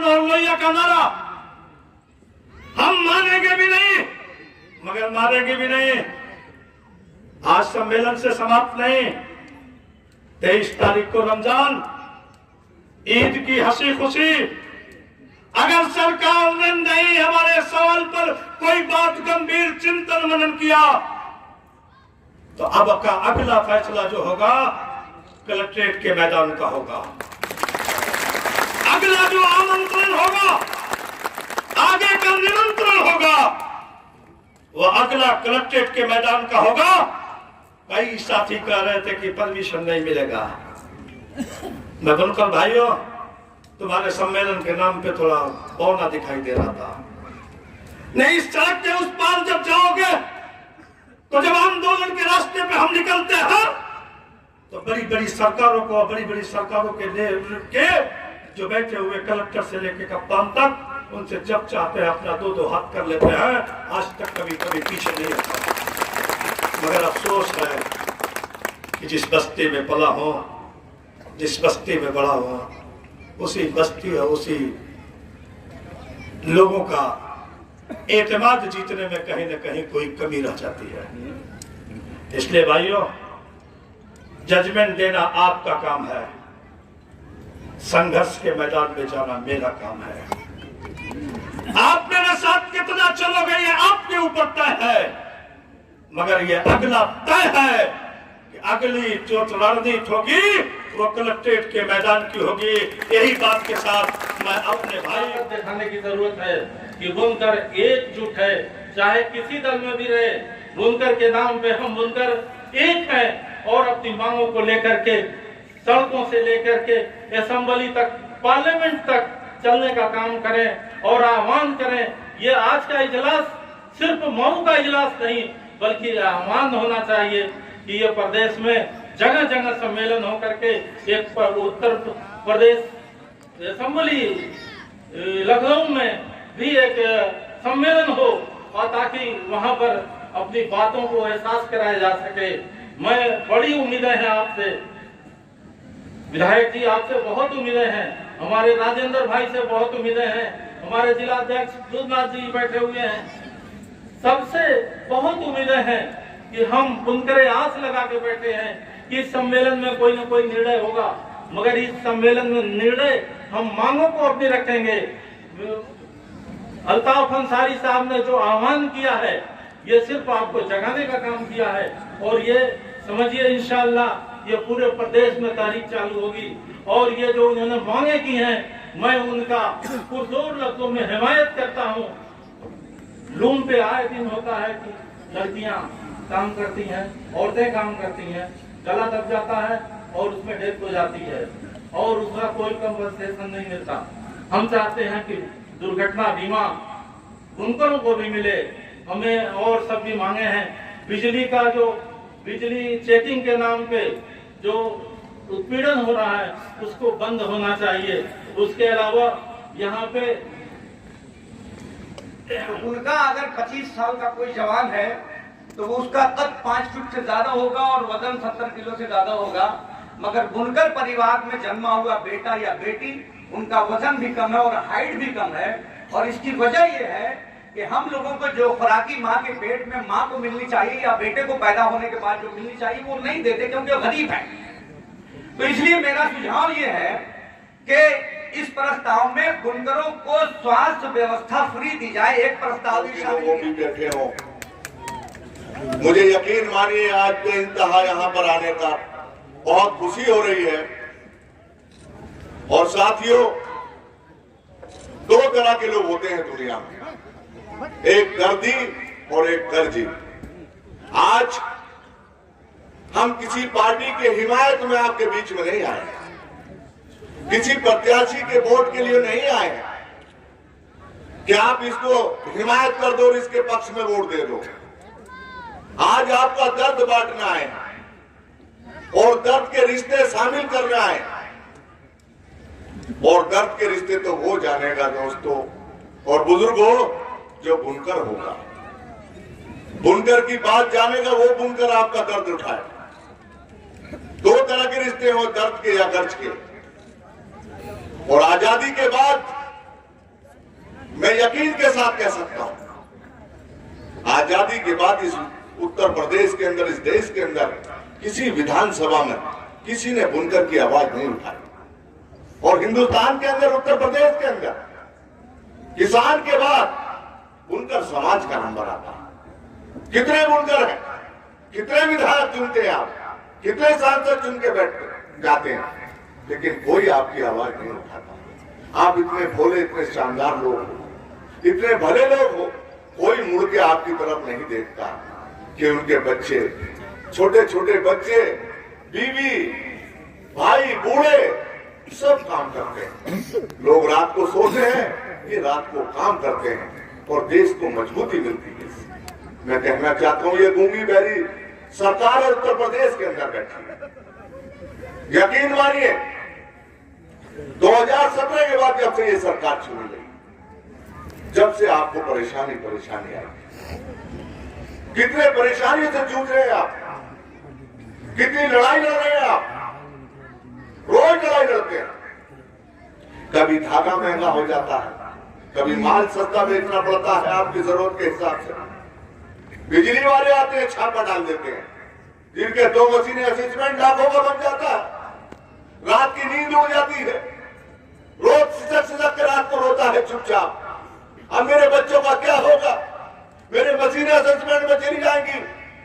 लोहिया का नारा हम मानेंगे भी नहीं मगर मारेंगे भी नहीं। आज सम्मेलन से समाप्त नहीं। 23 तारीख को रमजान ईद की हंसी खुशी, अगर सरकार ने नहीं हमारे सवाल पर कोई बात गंभीर चिंतन मनन किया तो अब का अगला फैसला जो होगा कलेक्ट्रेट के मैदान का होगा। अगला जो आमंत्रण होगा, आगे का निमंत्रण होगा, वो अगला कलेक्ट्रेट के मैदान का होगा। कई साथी कह रहे थे कि परमिशन नहीं मिलेगा। मैं बुनकर भाइयों, तुम्हारे सम्मेलन के नाम पे थोड़ा पौना दिखाई दे रहा था। नहीं, सड़क के उस पार जब जाओगे तो जब आंदोलन के रास्ते पे हम निकलते हैं तो बड़ी बड़ी सरकारों को, बड़ी बड़ी सरकारों के जो बैठे हुए कलेक्टर से लेकर कप्तान तक, उनसे जब चाहते हैं अपना दो हाथ कर लेते हैं। आज तक कभी कभी पीछे नहीं हटता। मगर अफसोस है कि जिस बस्ती में पला हो, जिस बस्ती में बड़ा हो, उसी बस्ती और उसी लोगों का एतमाद जीतने में कहीं न कहीं कोई कमी रह जाती है। इसलिए भाइयों, जजमेंट देना आपका काम है, संघर्ष के मैदान में जाना मेरा काम है। आप मेरे साथ कितना चलोगे ये आपके ऊपर तय है, मगर ये अगला तय है कि अगली जो रणनीति होगी वो कलेक्ट्रेट के मैदान की होगी। यही बात के साथ मैं अपने भाई को दिखाने की जरूरत है कि बुनकर एकजुट है, चाहे किसी दल में भी रहे। बुनकर के नाम पे हम बुनकर एक हैं और अपनी मांगों को लेकर के सड़कों से लेकर के असेंबली तक, पार्लियामेंट तक चलने का काम करें और आह्वान करें। ये आज का इजलास सिर्फ मऊ का इजलास नहीं बल्कि आह्वान होना चाहिए कि ये प्रदेश में जगह जगह सम्मेलन हो करके एक उत्तर प्रदेश असेंबली लखनऊ में भी एक सम्मेलन हो और ताकि वहां पर अपनी बातों को एहसास कराया जा सके। मैं बड़ी उम्मीदें हैं आपसे विधायक जी, आपसे बहुत उम्मीदें हैं, हमारे राजेंद्र भाई से बहुत उम्मीदें हैं, हमारे जिला अध्यक्ष दुधनाथ जी बैठे हुए हैं, सबसे बहुत उम्मीदें हैं कि हम बुनकर आस लगा के बैठे हैं कि इस सम्मेलन में कोई न कोई निर्णय होगा। मगर इस सम्मेलन में निर्णय हम मांगों को अपनी रखेंगे। अल्ताफ अंसारी साहब ने जो आह्वान किया है ये सिर्फ आपको जगाने का काम किया है और ये समझिए इंशाअल्लाह ये पूरे प्रदेश में तारीख चालू होगी। और ये जो उन्होंने मांगे की हैं मैं उनका पुरजोर लफ्जों में हिमायत करता हूँ। लूम पे आए दिन होता है कि लड़कियां काम करती हैं, औरतें काम करती हैं, गला दब जाता है और उसमें डेथ हो जाती है और उसका कोई कंपनसेशन नहीं मिलता। हम चाहते हैं कि दुर्घटना बीमा बुनकरों को भी मिले। हमें और सब भी मांगे हैं। बिजली का जो बिजली चेकिंग के नाम पे जो उत्पीड़न हो रहा है उसको बंद होना चाहिए। उसके अलावा यहाँ पे उनका अगर 25 साल का कोई जवान है तो वो उसका कद 5 फीट से ज्यादा होगा और वजन 70 किलो से ज्यादा होगा। मगर बुनकर परिवार में जन्मा हुआ बेटा या बेटी, उनका वजन भी कम है और हाइट भी कम है। और इसकी वजह यह है कि हम लोगों को जो खुराकी माँ के पेट में माँ को मिलनी चाहिए या बेटे को पैदा होने के बाद जो मिलनी चाहिए वो नहीं देते क्योंकि वो गरीब है। तो इसलिए मेरा सुझाव ये है कि इस प्रस्ताव में बुनकरों को स्वास्थ्य व्यवस्था फ्री दी जाए। एक प्रस्ताव भी बैठे हो, मुझे यकीन मानिए आज के इंतहा यहाँ पर आने का बहुत खुशी हो रही है। और साथियों, 2 तरह के लोग होते हैं दुनिया में, एक दर्दी और एक कर्जी। आज हम किसी पार्टी के हिमायत में आपके बीच में नहीं आए, किसी प्रत्याशी के वोट के लिए नहीं आए कि आप इसको हिमायत कर दो और इसके पक्ष में वोट दे दो। आज आपका दर्द बांटना है और दर्द के रिश्ते शामिल करना है। और दर्द के रिश्ते तो वो जानेगा दोस्तों और बुजुर्गों जो बुनकर होगा। बुनकर की बात जानेगा वो बुनकर आपका दर्द उठाए। 2 तरह के रिश्ते हो, दर्द के या गर्ज के। और आजादी के बाद यकीन के साथ कह सकता हूं, आजादी के बाद इस उत्तर प्रदेश के अंदर, इस देश के अंदर किसी विधानसभा में किसी ने बुनकर की आवाज नहीं उठाई। और हिंदुस्तान के अंदर, उत्तर प्रदेश के अंदर किसान के बाद बुनकर समाज का नंबर आता है। कितने बुनकर हैं, कितने विधायक चुनते हैं आप, कितने सांसद चुन के बैठते जाते हैं, लेकिन कोई आपकी आवाज नहीं उठाता। आप इतने भोले, इतने शानदार लोग हो, इतने भले लोग हो, कोई मुड़ के आपकी तरफ नहीं देखता कि उनके बच्चे, छोटे छोटे बच्चे, बीवी, भाई, बूढ़े सब काम करते हैं। लोग रात को सोते हैं, ये रात को काम करते हैं और देश को मजबूती मिलती है। मैं कहना चाहता हूं, ये गूंगी बहरी सरकार है उत्तर प्रदेश के अंदर बैठी है। यकीन मानिए 2017 के बाद जब से ये सरकार चुनी गई, जब से आपको परेशानी आई, कितने परेशानियों से जूझ रहे हैं आप, कितनी लड़ाई लड़ रहे हैं आप, रोज लड़ाई लड़ते हैं। कभी धागा महंगा हो जाता है, कभी माल सस्ता बेचना पड़ता है आपकी जरूरत के हिसाब से। बिजली वाले आते हैं, छापा डाल देते हैं, जिनके 2 मशीनें असेसमेंट लाखों का बन जाता है। रात की नींद उड़ जाती है, रोज सिसक के रात को रोता है चुपचाप, अब मेरे बच्चों का क्या होगा, मेरे मशीनें असेसमेंट में चली जाएंगी,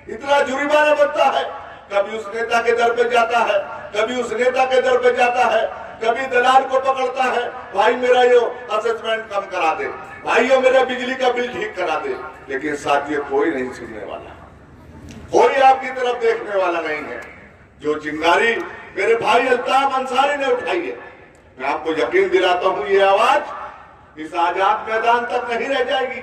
इतना जुर्माना बनता है। कभी उस नेता के दर पे जाता है, कभी उस नेता के दर पे जाता है, कभी दलाल को पकड़ता है, भाई मेरा ये असेसमेंट कम करा दे, भाइयों मेरा बिजली का बिल ठीक करा दे। लेकिन साथियों, कोई नहीं सुनने वाला, कोई आपकी तरफ देखने वाला नहीं है। जो चिंगारी मेरे भाई अल्ताफ अंसारी ने उठाई है, मैं आपको यकीन दिलाता हूं, ये आवाज इस आजाद मैदान तक नहीं रह जाएगी।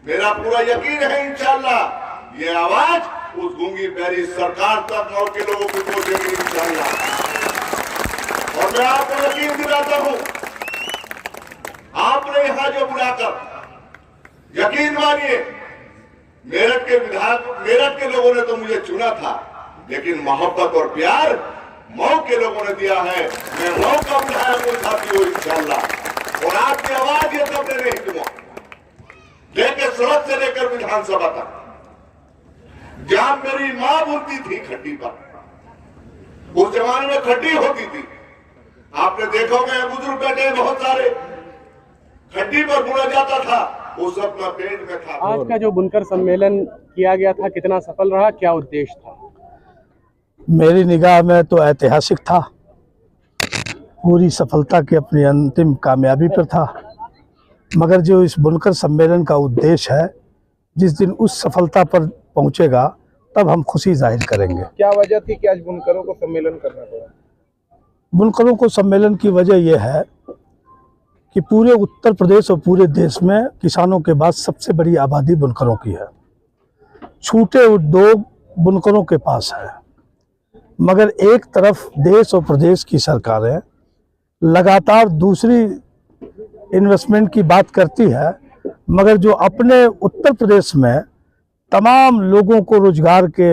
मेरा पूरा यकीन है इंशाअल्लाह ये आवाज उस गूंगी बहरी सरकार तक और के लोगों को पहुंचेगी इंशाअल्लाह। और मैं आपको यकीन दिलाता हूं, आपने यहां जो बुलाकर, यकीन मानिए मेरठ के विधायक, मेरठ के लोगों ने तो मुझे चुना था, लेकिन मोहब्बत और प्यार मऊ के लोगों ने दिया है। मैं मऊ का विधायक हूं साथियों इंशाअल्लाह। और आपकी आवाज ये सबने नहीं सुना, लेकर सड़क से लेकर विधानसभा तक, जहां मेरी मां बोलती थी खड्डी पर, उस जमाने में खड्डी होती थी, आपने देखोगे बुजुर्ग बैठे बहुत सारे, खड्डी पर बुना जाता था, वो सब का पेट में था। आज का जो बुनकर सम्मेलन किया गया था, कितना सफल रहा, क्या उद्देश्य था? मेरी निगाह में तो ऐतिहासिक था, पूरी सफलता की अपनी अंतिम कामयाबी पर था। मगर जो इस बुनकर सम्मेलन का उद्देश्य है, जिस दिन उस सफलता पर पहुंचेगा तब हम खुशी जाहिर करेंगे। क्या वजह थी कि आज बुनकरों को सम्मेलन करना पड़ा? बुनकरों को सम्मेलन की वजह यह है कि पूरे उत्तर प्रदेश और पूरे देश में किसानों के बाद सबसे बड़ी आबादी बुनकरों की है। छूटे उद्योग बुनकरों के पास है, मगर एक तरफ देश और प्रदेश की सरकारें लगातार दूसरी इन्वेस्टमेंट की बात करती है, मगर जो अपने उत्तर प्रदेश में तमाम लोगों को रोजगार के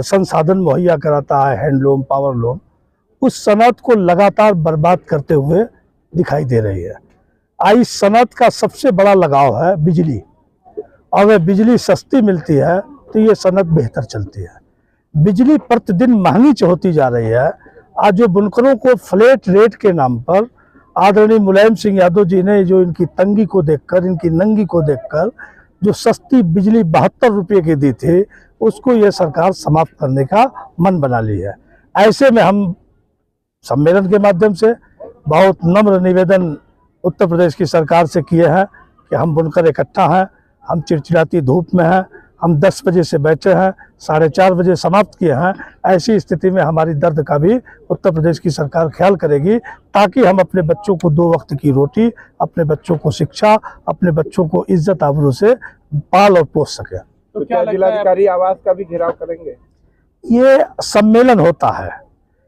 संसाधन मुहैया कराता है, हैंडलूम, पावरलूम, उस सनत को लगातार बर्बाद करते हुए दिखाई दे रही है। आज सनत का सबसे बड़ा लगाव है बिजली। अगर बिजली सस्ती मिलती है तो ये सनत बेहतर चलती है। बिजली प्रतिदिन महंगी होती जा रही है। आज जो बुनकरों को फ्लैट रेट के नाम पर आदरणीय मुलायम सिंह यादव जी ने जो इनकी तंगी को देखकर, इनकी नंगी को देखकर जो सस्ती बिजली 72 रुपये की दी थी, उसको ये सरकार समाप्त करने का मन बना ली है। ऐसे में हम सम्मेलन के माध्यम से बहुत नम्र निवेदन उत्तर प्रदेश की सरकार से किए हैं कि हम बुनकर इकट्ठा हैं, हम चिड़चिड़ाती धूप में हैं, हम 10 बजे से बैठे हैं, 4:30 बजे समाप्त किए हैं। ऐसी स्थिति में हमारी दर्द का भी उत्तर प्रदेश की सरकार ख्याल करेगी, ताकि हम अपने बच्चों को 2 वक्त की रोटी, अपने बच्चों को शिक्षा, अपने बच्चों को इज्जत आबरू से पाल और पोस सकें। तो क्या जिलाधिकारी आवास का भी घेराव करेंगे? ये सम्मेलन होता है,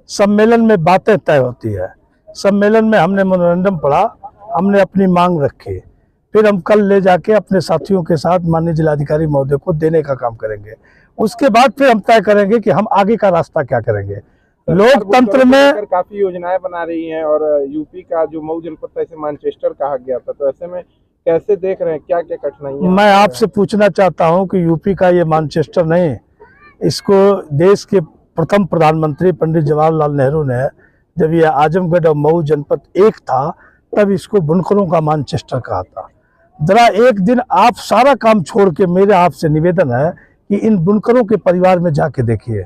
सम्मेलन में बातें तय होती है। सम्मेलन में हमने मेमोरेंडम पढ़ा, हमने अपनी मांग रखी, फिर हम कल ले जाके अपने साथियों के साथ माननीय जिलाधिकारी महोदय को देने का काम करेंगे। उसके बाद फिर हम तय करेंगे कि हम आगे का रास्ता क्या करेंगे। लोकतंत्र में काफी योजनाएं बना रही हैं और यूपी का जो मऊ जनपद था इसे मैनचेस्टर कहा गया था, तो ऐसे में कैसे देख रहे हैं, क्या क्या कठिनाइयां? मैं आपसे पूछना चाहता हूं कि यूपी का ये मैनचेस्टर नहीं, इसको देश के प्रथम प्रधानमंत्री पंडित जवाहरलाल नेहरू ने, जब ये आजमगढ़ और मऊ जनपद एक था, तब इसको बुनकरों का मैनचेस्टर कहा था। जरा एक दिन आप सारा काम छोड़ के, मेरे आपसे निवेदन है कि इन बुनकरों के परिवार में जाके देखिए।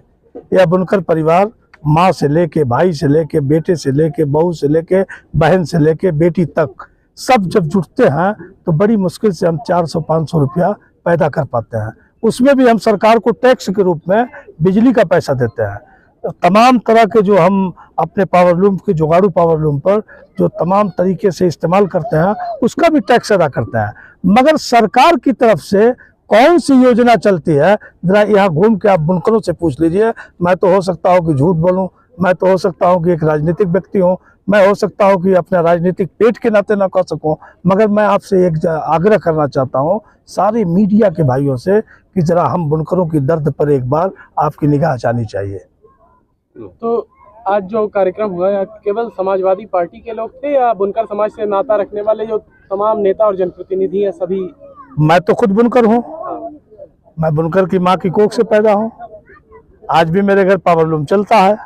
यह बुनकर परिवार माँ से लेके, भाई से लेके, बेटे से लेके, बहू से लेके, बहन से लेके, बेटी तक, सब जब जुटते हैं तो बड़ी मुश्किल से हम 400-500 रुपया पैदा कर पाते हैं। उसमें भी हम सरकार को टैक्स के रूप में बिजली का पैसा देते हैं। तमाम तरह के जो हम अपने पावरलूम के, जुगाड़ू पावरलूम पर जो तमाम तरीके से इस्तेमाल करते हैं, उसका भी टैक्स अदा करते हैं। मगर सरकार की तरफ से कौन सी योजना चलती है, जरा यहाँ घूम के आप बुनकरों से पूछ लीजिए। मैं तो हो सकता हूँ कि झूठ बोलूँ, मैं तो हो सकता हूँ कि एक राजनीतिक व्यक्ति हूँ, मैं हो सकता हूँ कि अपना राजनीतिक पेट के नाते ना कर सकूँ, मगर मैं आपसे एक आग्रह करना चाहता हूँ सारे मीडिया के भाइयों से कि जरा हम बुनकरों की दर्द पर एक बार आपकी निगाह जानी चाहिए। तो आज जो कार्यक्रम हुआ है, केवल समाजवादी पार्टी के लोग थे या बुनकर समाज से नाता रखने वाले जो तमाम नेता और जनप्रतिनिधि हैं सभी? मैं तो खुद बुनकर हूँ, मैं बुनकर की माँ की कोख से पैदा हूँ। आज भी मेरे घर पावरलूम चलता है।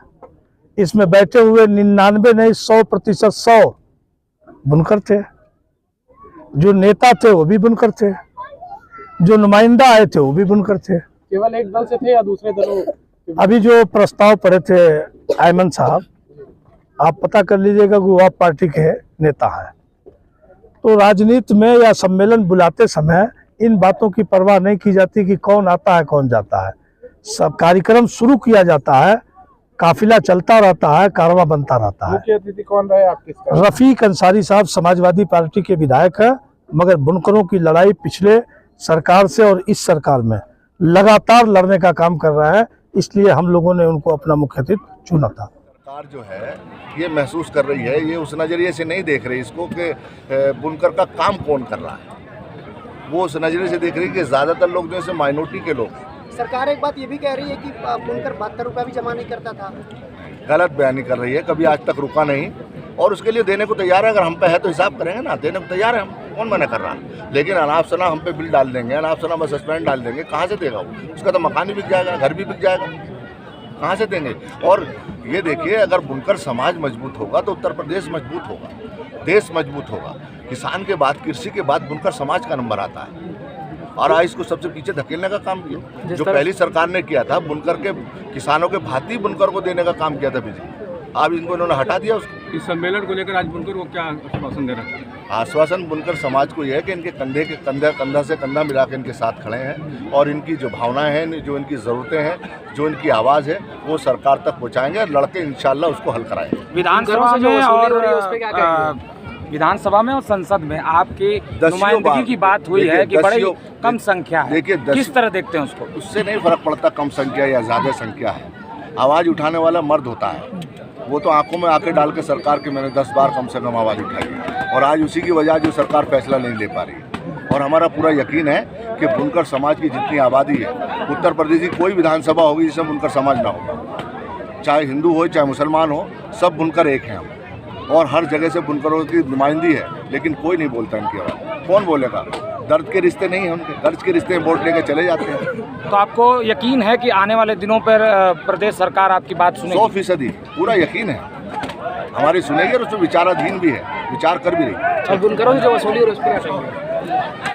इसमें बैठे हुए 99 नहीं 100% 100 बुनकर थे। जो नेता थे वो भी बुनकर थे, जो नुमाइंदा आए थे वो भी बुनकर थे। केवल एक दल से थे या दूसरे दलों? अभी जो प्रस्ताव पड़े थे अयमन साहब, आप पता कर लीजिएगा कि वो आप पार्टी के नेता हैं। तो राजनीति में या सम्मेलन बुलाते समय इन बातों की परवाह नहीं की जाती कि कौन आता है कौन जाता है। सब कार्यक्रम शुरू किया जाता है, काफिला चलता रहता है, कारवां बनता रहता है। मुख्य अतिथि कौन रहे आप किसका? रफीक अंसारी साहब समाजवादी पार्टी के विधायक हैं, मगर बुनकरों की लड़ाई पिछले सरकार से और इस सरकार में लगातार लड़ने का काम कर रहा है, इसलिए हम लोगों ने उनको अपना मुख्य अतिथि चुना था। सरकार जो है ये महसूस कर रही है, ये उस नज़रिए से नहीं देख रही इसको कि बुनकर का काम कौन कर रहा है, वो उस नज़रिए से देख रही है कि ज़्यादातर लोग जो है माइनॉरिटी के लोग। सरकार एक बात ये भी कह रही है कि बुनकर 72 रुपया भी जमा नहीं करता था। गलत बयानी कर रही है, कभी आज तक रुका नहीं और उसके लिए देने को तैयार है। अगर हम पे है तो हिसाब करेंगे ना, देने को तैयार है हम, कौन मना कर रहा है। लेकिन अनाप शना हम पे बिल डाल देंगे, अनाप शना में सस्पेंड डाल देंगे, कहाँ से देगा वो? उसका तो मकान भी बिक जाएगा, घर भी बिक जाएगा, कहाँ से देंगे? और ये देखिए, अगर बुनकर समाज मजबूत होगा तो उत्तर प्रदेश मजबूत होगा, देश मजबूत होगा। किसान के बाद, कृषि के बाद बुनकर समाज का नंबर आता है और आज इसको सबसे पीछे धकेलने का काम किया। जो पहली सरकार ने किया था, बुनकर के किसानों के भांति बुनकर को देने का काम किया था बिजली, अब इनको इन्होंने हटा दिया उसको। इस सम्मेलन को लेकर आज बुनकर को क्या आश्वासन दे रहे हैं? आश्वासन बुनकर समाज को यह है कि इनके कंधे के कंधा से कंधा मिला के इनके साथ खड़े हैं और इनकी जो भावनाएं हैं, जो इनकी ज़रूरतें हैं, जो इनकी आवाज़ है, वो सरकार तक पहुँचाएंगे और लड़के इंशाल्लाह उसको हल कराएंगे। विधानसभा में और संसद में आपकी नुमाइंदगी की बात हुई है कि बड़ी कम संख्या है, देखिए किस तरह देखते हैं उसको? उससे नहीं फर्क पड़ता कम संख्या या ज़्यादा संख्या है। आवाज़ उठाने वाला मर्द होता है, वो तो आंखों में आंखें डाल के सरकार की मैंने 10 बार कम से कम आवाज़ उठाई और आज उसी की वजह जो सरकार फैसला नहीं ले पा रही। और हमारा पूरा यकीन है कि बुनकर समाज की जितनी आबादी है, उत्तर प्रदेश की कोई विधानसभा होगी जिसमें बुनकर समाज ना होगा, चाहे हिंदू हो चाहे मुसलमान हो, सब बुनकर एक हैं हम। और हर जगह से बुनकरों की नुमाइंदी है, लेकिन कोई नहीं बोलता इनकी आवाज़। कौन बोलेगा? दर्द के रिश्ते नहीं हैं उनके, कर्ज के रिश्ते वोट लेके चले जाते हैं। तो आपको यकीन है कि आने वाले दिनों पर प्रदेश सरकार आपकी बात सुनेगी? 100% पूरा यकीन है, हमारी सुनेगी और उसमें विचाराधीन भी है, विचार कर भी रही है। और बुनकरों की जो वसूली और उस पर